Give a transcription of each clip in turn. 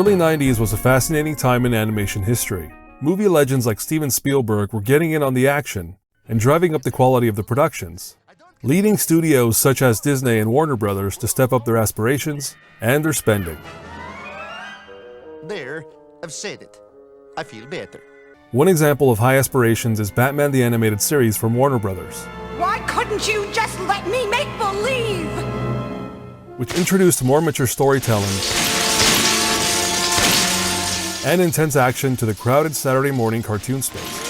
early 90s was a fascinating time in animation history. Movie legends like Steven Spielberg were getting in on the action and driving up the quality of the productions, leading studios such as Disney and Warner Brothers to step up their aspirations and their spending. There, I've said it. I feel better. One example of high aspirations is Batman the Animated Series from Warner Brothers, Why couldn't you just let me make believe? which introduced more mature storytelling and intense action to the crowded Saturday morning cartoon space.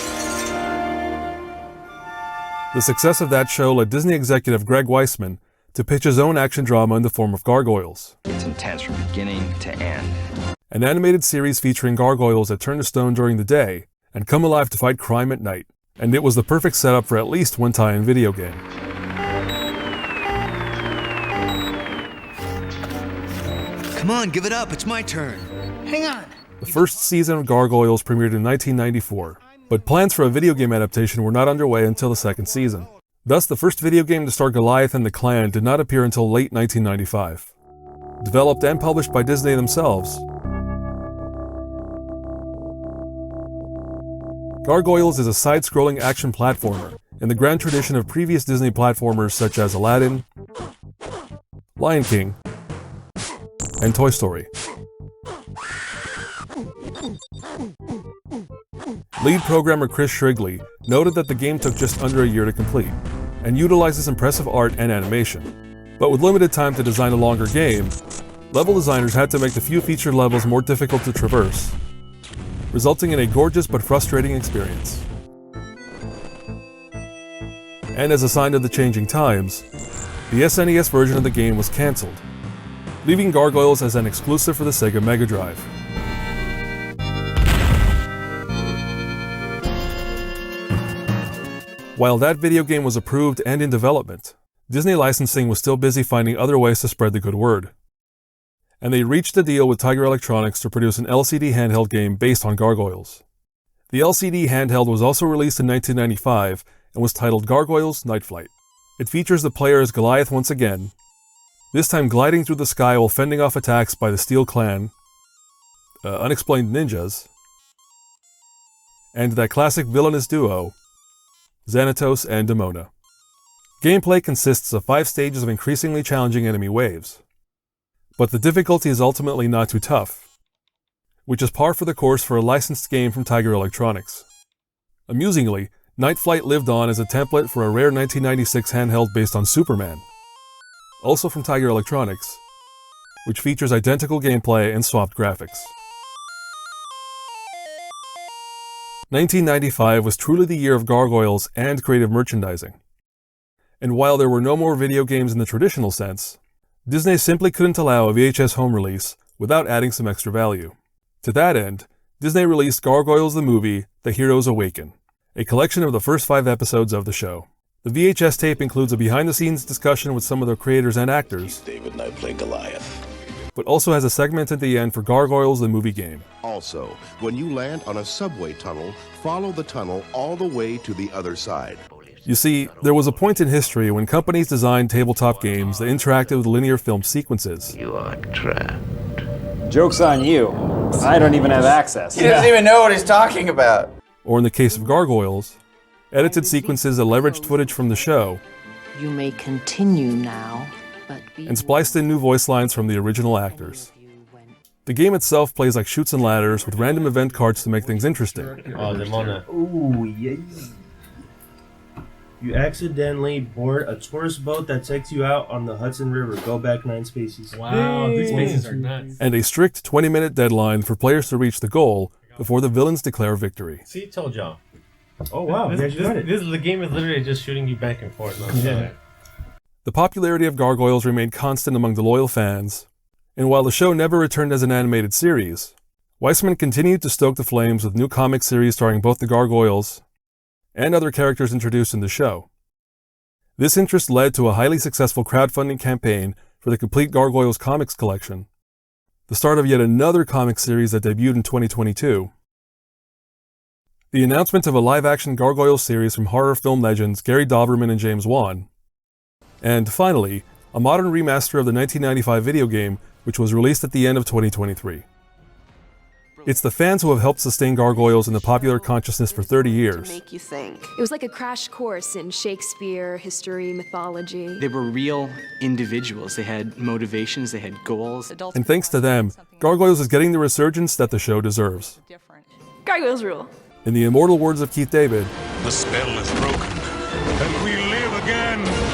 The success of that show led Disney executive Greg Weisman to pitch his own action drama in the form of Gargoyles. It's intense from beginning to end. An animated series featuring gargoyles that turn to stone during the day and come alive to fight crime at night. And it was the perfect setup for at least one tie-in video game. Come on, give it up, it's my turn. Hang on. The first season of Gargoyles premiered in 1994, but plans for a video game adaptation were not underway until the second season. Thus, the first video game to star Goliath and the Clan did not appear until late 1995. Developed and published by Disney themselves, Gargoyles is a side-scrolling action platformer in the grand tradition of previous Disney platformers such as Aladdin, Lion King, and Toy Story. Lead programmer Chris Shrigley noted that the game took just under a year to complete and utilizes impressive art and animation. But with limited time to design a longer game, level designers had to make the few featured levels more difficult to traverse, resulting in a gorgeous but frustrating experience. And as a sign of the changing times, the SNES version of the game was cancelled, leaving Gargoyles as an exclusive for the Sega Mega Drive. While that video game was approved and in development, Disney Licensing was still busy finding other ways to spread the good word. And they reached a deal with Tiger Electronics to produce an LCD handheld game based on Gargoyles. The LCD handheld was also released in 1995 and was titled Gargoyles Night Flight. It features the player as Goliath once again, this time gliding through the sky while fending off attacks by the Steel Clan, unexplained ninjas, and that classic villainous duo, Xanatos and Demona. Gameplay consists of 5 stages of increasingly challenging enemy waves, but the difficulty is ultimately not too tough, which is par for the course for a licensed game from Tiger Electronics. Amusingly, Night Flight lived on as a template for a rare 1996 handheld based on Superman, also from Tiger Electronics, which features identical gameplay and swapped graphics. 1995 was truly the year of Gargoyles and creative merchandising. And while there were no more video games in the traditional sense, Disney simply couldn't allow a VHS home release without adding some extra value. To that end, Disney released Gargoyles the Movie, The Heroes Awaken, a collection of the first 5 episodes of the show. The VHS tape includes a behind-the-scenes discussion with some of the creators and actors, David and I play Goliath. but also has a segment at the end for Gargoyles the Movie game. Also, when you land on a subway tunnel, follow the tunnel all the way to the other side. You see, there was a point in history when companies designed tabletop games that interacted with linear film sequences. You are trapped. Joke's on you. I don't even have access. He doesn't even know what he's talking about. Or in the case of Gargoyles, edited sequences that leveraged footage from the show You may continue now, but be and spliced in new voice lines from the original actors. The game itself plays like Chutes and Ladders with random event cards to make things interesting. Oh, Demona. Ooh, yes. You accidentally board a tourist boat that takes you out on the Hudson River. Go back 9 spaces. Wow, these spaces are nuts. And a strict 20-minute deadline for players to reach the goal before the villains declare victory. See, told y'all. Oh wow, The game is literally just shooting you back and forth. Yeah. The popularity of Gargoyles remained constant among the loyal fans, and while the show never returned as an animated series, Weisman continued to stoke the flames with new comic series starring both the Gargoyles and other characters introduced in the show. This interest led to a highly successful crowdfunding campaign for the complete Gargoyles comics collection, the start of yet another comic series that debuted in 2022, the announcement of a live-action Gargoyles series from horror film legends Gary Dauberman and James Wan, and finally, a modern remaster of the 1995 video game which was released at the end of 2023. It's the fans who have helped sustain Gargoyles in the popular consciousness for 30 years. Make you think. It was like a crash course in Shakespeare, history, mythology. They were real individuals. They had motivations, they had goals. And thanks to them, Gargoyles is getting the resurgence that the show deserves. Gargoyles rule. In the immortal words of Keith David, The spell is broken, and we live again.